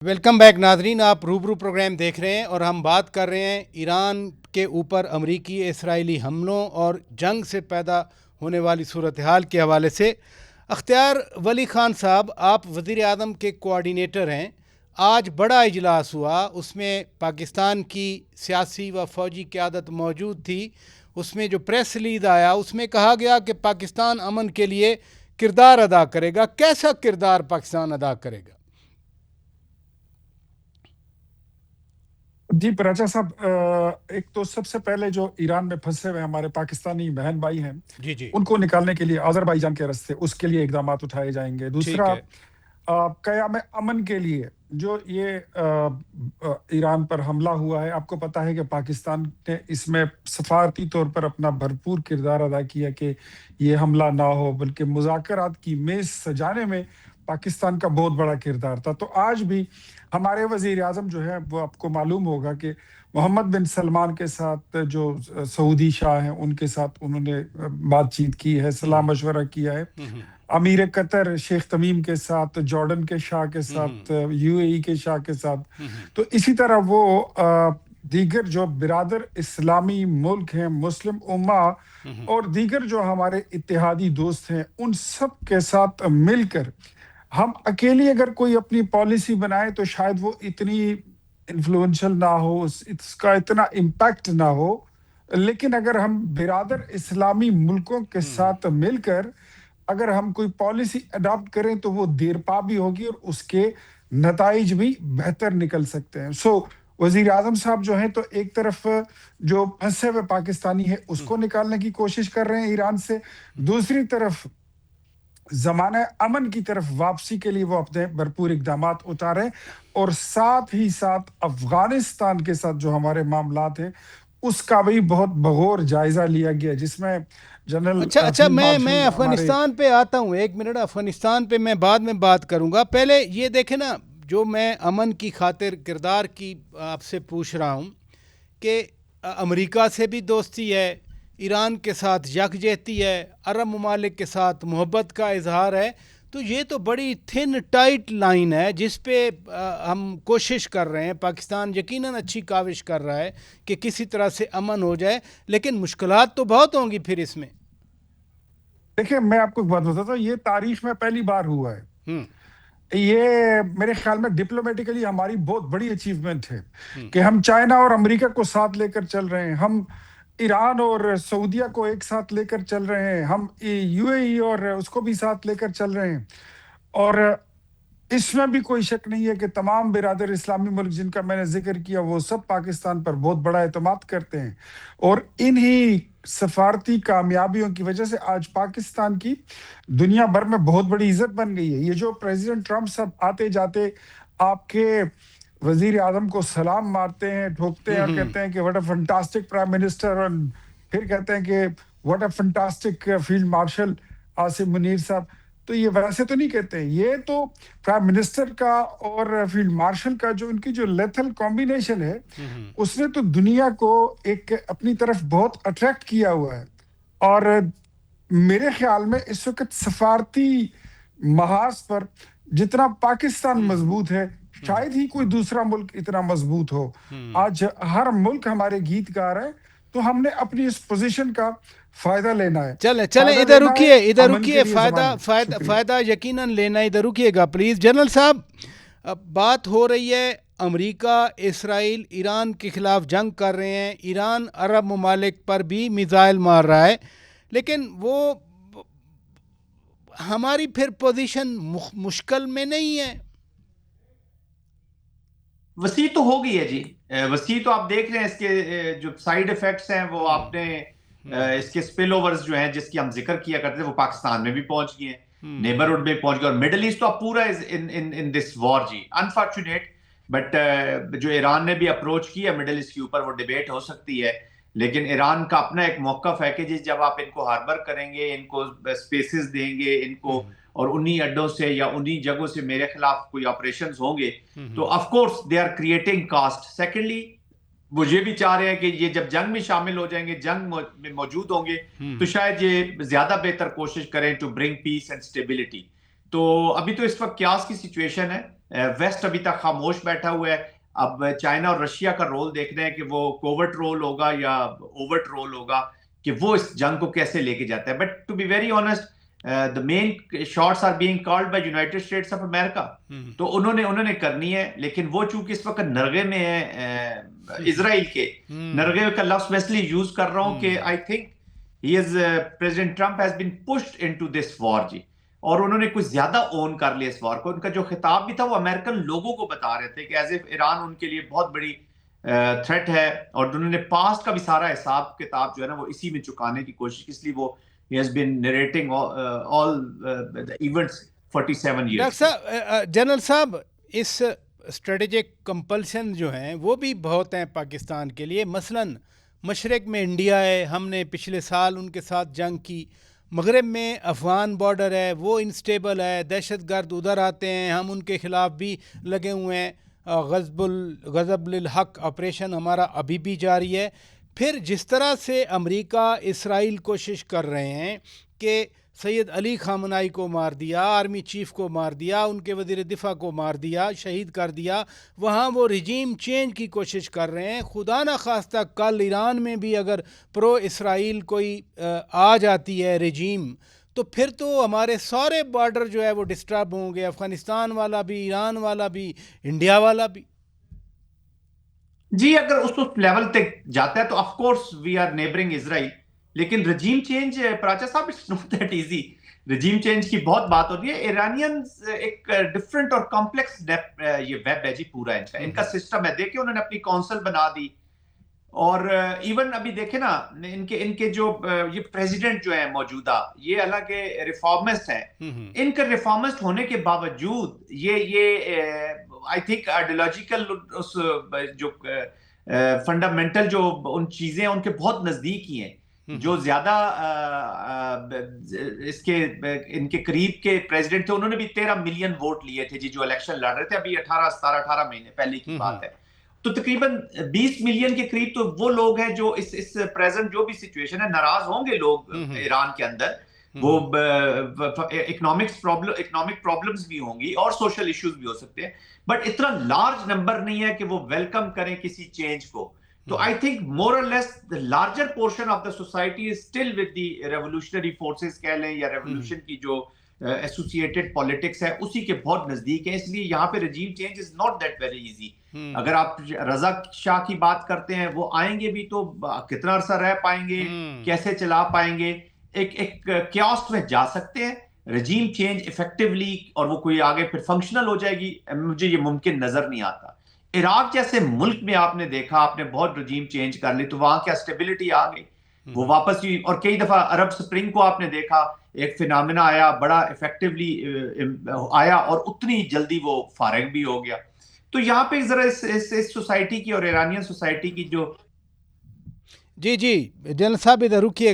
Welcome back ناظرین، آپ روبرو پروگرام دیکھ رہے ہیں اور ہم بات کر رہے ہیں ایران کے اوپر امریکی اسرائیلی حملوں اور جنگ سے پیدا ہونے والی صورتحال کے حوالے سے۔ اختیار ولی خان صاحب، آپ وزیر اعظم کے کوآرڈینیٹر ہیں۔ آج بڑا اجلاس ہوا، اس میں پاکستان کی سیاسی و فوجی قیادت موجود تھی۔ اس میں جو پریس ریلیز آیا اس میں کہا گیا کہ پاکستان امن کے لیے کردار ادا کرے گا۔ کیسا کردار پاکستان ادا کرے گا؟ جی پراچا صاحب، ایک تو سب سے پہلے جو ایران میں پھنسے ہوئے ہمارے پاکستانی بہن بھائی ہیں جی ان کو نکالنے کے لیے آذربائیجان کے رستے اس کے لیے اقدامات اٹھائے جائیں گے۔ ٹھیک دوسرا، ہے۔ قیام امن کے لیے جو یہ ایران پر حملہ ہوا ہے، آپ کو پتا ہے کہ پاکستان نے اس میں سفارتی طور پر اپنا بھرپور کردار ادا کیا کہ یہ حملہ نہ ہو، بلکہ مذاکرات کی میز سجانے میں پاکستان کا بہت بڑا کردار تھا۔ تو آج بھی ہمارے وزیر اعظم جو ہے وہ آپ کو معلوم ہوگا کہ محمد بن سلمان کے ساتھ جو سعودی شاہ ہیں ان کے ساتھ انہوں نے بات چیت کی ہے، صلاح مشورہ کیا ہے۔ امیر قطر شیخ تمیم کے ساتھ، جارڈن کے شاہ کے ساتھ، یو اے ای کے شاہ کے ساتھ، تو اسی طرح وہ دیگر جو برادر اسلامی ملک ہیں، مسلم امہ اور دیگر جو ہمارے اتحادی دوست ہیں، ان سب کے ساتھ مل کر ہم اکیلی اگر کوئی اپنی پالیسی بنائے تو شاید وہ اتنی انفلوئنشل نہ ہو، اس کا اتنا امپیکٹ نہ ہو، لیکن اگر ہم برادر اسلامی ملکوں کے ساتھ مل کر اگر ہم کوئی پالیسی اڈاپٹ کریں تو وہ دیر پا بھی ہوگی اور اس کے نتائج بھی بہتر نکل سکتے ہیں۔ وزیر اعظم صاحب جو ہیں تو ایک طرف جو پھنسے ہوئے پاکستانی ہے اس کو نکالنے کی کوشش کر رہے ہیں ایران سے، دوسری طرف زمانہ امن کی طرف واپسی کے لیے وہ اپنے بھرپور اقدامات اتارے، اور ساتھ ہی ساتھ افغانستان کے ساتھ جو ہمارے معاملات ہیں اس کا بھی بہت بغور جائزہ لیا گیا، جس میں جنرل اچھا، فیلڈ میں مارشل ہمارے افغانستان پہ آتا ہوں، ایک منٹ۔ افغانستان پہ میں بعد میں بات کروں گا، پہلے یہ دیکھیں نا، جو میں امن کی خاطر کردار کی آپ سے پوچھ رہا ہوں کہ امریکہ سے بھی دوستی ہے، ایران کے ساتھ یکجہتی ہے، عرب ممالک کے ساتھ محبت کا اظہار ہے، تو یہ تو بڑی تھن ٹائٹ لائن ہے جس پہ ہم کوشش کر رہے ہیں۔ پاکستان یقیناً اچھی کاوش کر رہا ہے کہ کسی طرح سے امن ہو جائے، لیکن مشکلات تو بہت ہوں گی پھر اس میں۔ دیکھیں، میں آپ کو ایک بات بتاتا ہوں، یہ تاریخ میں پہلی بار ہوا ہے۔ یہ میرے خیال میں ڈپلومیٹیکلی ہماری بہت بڑی اچیومنٹ ہے کہ ہم چائنا اور امریکہ کو ساتھ لے کر چل رہے ہیں، ہم ایران اور سعودیہ کو ایک ساتھ لے کر چل رہے ہیں، ہم یو اے ای اور اس کو بھی ساتھ لے کر چل رہے ہیں، اور اس میں بھی کوئی شک نہیں ہے کہ تمام برادر اسلامی ملک جن کا میں نے ذکر کیا وہ سب پاکستان پر بہت بڑا اعتماد کرتے ہیں، اور انہی سفارتی کامیابیوں کی وجہ سے آج پاکستان کی دنیا بھر میں بہت بڑی عزت بن گئی ہے۔ یہ جو پریزیڈنٹ ٹرمپ سب آتے جاتے آپ کے وزیر اعظم کو سلام مارتے ہیں، ٹھوکتے ہیں اور کہتے ہیں کہ what a fantastic prime minister, اور پھر کہتے ہیں کہ what a fantastic field marshal Asim Munir صاحب، تو یہ ویسے تو نہیں کہتے ہیں، یہ تو پرائم منسٹر کا اور فیلڈ مارشل کا جو ان کی جو لیتھل کمبینیشن ہے اس نے تو دنیا کو ایک اپنی طرف بہت اٹریکٹ کیا ہوا ہے۔ اور میرے خیال میں اس وقت سفارتی محاذ پر جتنا پاکستان مضبوط ہے شاید ہی کوئی دوسرا ملک اتنا مضبوط ہو۔ آج ہر ملک ہمارے گیت گا رہے ہیں، تو ہم نے اپنی اس پوزیشن کا فائدہ لینا ہے، چلیں فائدہ ادھر لینا ہے رکیے امن کے لیے فائدہ زمانے۔ فائدہ شکریہ۔ فائدہ یقیناً لینا، ادھر رکیے گا پلیز۔ جنرل صاحب، اب بات ہو رہی ہے امریکہ اسرائیل ایران کے خلاف جنگ کر رہے ہیں، ایران عرب ممالک پر بھی میزائل مار رہا ہے، لیکن وہ ہماری پھر پوزیشن مشکل میں نہیں ہے؟ وسیع تو ہو گئی ہے جی، وسیع تو آپ دیکھ رہے ہیں، اس کے جو سائیڈ ایفیکٹس ہیں وہ آپ نے اس کے سپل اوورز جو ہیں جس کی ہم ذکر کیا کرتے ہیں وہ پاکستان میں بھی پہنچ گئے ہیں، نیبرہڈ میں پہنچ گئے، اور مڈل ایسٹ تو اب پورا ان دس وار جی، انفارچونیٹ، بٹ جو ایران نے بھی اپروچ کیا مڈل ایسٹ کے اوپر وہ ڈیبیٹ ہو سکتی ہے، لیکن ایران کا اپنا ایک موقف ہے کہ جب آپ ان کو ہاربر کریں گے، ان کو سپیسز دیں گے، ان کو، اور انہی اڈوں سے یا انہی جگہوں سے میرے خلاف کوئی آپریشنز ہوں گے تو of course they are creating cost. Secondly وہ یہ بھی چاہ رہے ہیں کہ یہ جب جنگ میں شامل ہو جائیں گے، جنگ میں موجود ہوں گے، تو شاید یہ زیادہ بہتر کوشش کریں to bring peace and stability. تو ابھی تو اس وقت کیاس کی سچویشن ہے، ویسٹ ابھی تک خاموش بیٹھا ہوا ہے. اب چائنا اور رشیا کا رول دیکھ رہے ہیں کہ وہ کوورٹ رول ہوگا یا اوورٹ رول ہوگا, کہ وہ اس جنگ کو کیسے لے کے جاتا ہے. But to be very honest, the main shots are being called by United States of America. تو انہوں نے کرنی ہے, لیکن وہ چونکہ اس وقت نرغے میں ہے اسرائیل کے, نرغے کا لفظ میں اس لیے یوز کر رہا ہوں کہ I think President Trump has been pushed into this war جی, اور انہوں نے کچھ زیادہ اون کر لیا اس وار کو. ان کا جو خطاب بھی تھا وہ امریکن لوگوں کو بتا رہے تھے کہ ایز اف ایران ان کے لیے بہت بڑی تھریٹ ہے, اور انہوں نے پاسٹ کا بھی سارا حساب کتاب جو ہے نا وہ اسی میں چکانے کی کوشش کی, اس لیے وہ he has been narrating all the events 47 years. Doctor صاحب, جنرل صاحب, اس اسٹریٹجک کمپلشن جو ہیں وہ بھی بہت ہیں پاکستان کے لیے. مثلاً مشرق میں انڈیا ہے, ہم نے پچھلے سال ان کے ساتھ جنگ کی. مغرب میں افغان بارڈر ہے, وہ انسٹیبل ہے, دہشت گرد ادھر آتے ہیں, ہم ان کے خلاف بھی لگے ہوئے ہیں. غضب للحق آپریشن ہمارا ابھی بھی جاری ہے. پھر جس طرح سے امریکہ اسرائیل کوشش کر رہے ہیں کہ سید علی خامنائی کو مار دیا, آرمی چیف کو مار دیا, ان کے وزیر دفاع کو مار دیا, شہید کر دیا, وہاں وہ رجیم چینج کی کوشش کر رہے ہیں. خدا نہ خواستہ کل ایران میں بھی اگر پرو اسرائیل کوئی آ جاتی ہے رجیم, تو پھر تو ہمارے سارے بارڈر جو ہے وہ ڈسٹرب ہوں گے, افغانستان والا بھی, ایران والا بھی, انڈیا والا بھی. جی اگر اس لیول تک جاتا ہے تو of course we are neighboring Israel, لیکن رجیم چینج پراچا صاحب it's not that easy. Regime change کی بہت بات ہوتی ہے. ایرانینز ایک ڈفرنٹ اور کمپلیکس یہ ویب ہے جی پورا ان کا سسٹم ہے. دیکھیں انہوں نے اپنی کونسل بنا دی, اور ایون ابھی دیکھیں نا ان کے جو یہ پریزیڈنٹ جو ہیں موجودہ, یہ حالانکہ ریفارمسٹ ہیں, ان کے ریفارمسٹ ہونے کے باوجود یہ آئی تھنک آئیڈیولوجیکل جو فنڈامنٹل جو ان چیزیں ان کے بہت نزدیک ہی ہیں. جو زیادہ ان کے قریب کے پریزیڈنٹ تھے, انہوں نے بھی 13 ملین ووٹ لیے تھے جی جو الیکشن لڑ رہے تھے ابھی 18 مہینے پہلے کی بات ہے. تو تقریباً 20 ملین کے قریب تو وہ لوگ ہیں جو اس پریزنٹ جو بھی سچویشن ہے ناراض ہوں گے لوگ ایران کے اندر. وہ اکنامک پرابلمز بھی ہوں گی اور سوشل ایشوز بھی ہو سکتے ہیں, بٹ اتنا لارج نمبر نہیں ہے کہ وہ ویلکم کریں کسی چینج کو. تو آئی تھنک مور اور less the larger portion of the society is still with the revolutionary forces کہہ لیں, یا ریولیوشن کی جو ایسوسیٹڈ پالیٹکس ہے اسی کے بہت نزدیک ہے. اس لیے یہاں پہ regime change is not that very easy. اگر آپ رضا شاہ کی بات کرتے ہیں, وہ آئیں گے بھی تو کتنا عرصہ رہ پائیں گے, کیسے چلا پائیں گے, ایک کیوس میں جا سکتے ہیں. رجیم چینج افیکٹولی اور وہ کوئی آگے پھر فنکشنل ہو جائے گی, مجھے یہ ممکن نظر نہیں آتا. عراق جیسے ملک میں آپ نے دیکھا, آپ نے بہت رجیم چینج کر لی تو وہاں کیا اسٹیبلٹی آ گئی, وہ واپس بھی. اور کئی دفعہ عرب سپرنگ کو آپ نے دیکھا, ایک فینامنا آیا, بڑا افیکٹولی آیا, اور اتنی جلدی وہ فارغ بھی ہو گیا. تو یہاں پہ ذرا اس سوسائٹی کی اور ایرانین سوسائٹی کی جو جی جنرل صاحب ادھر رکیے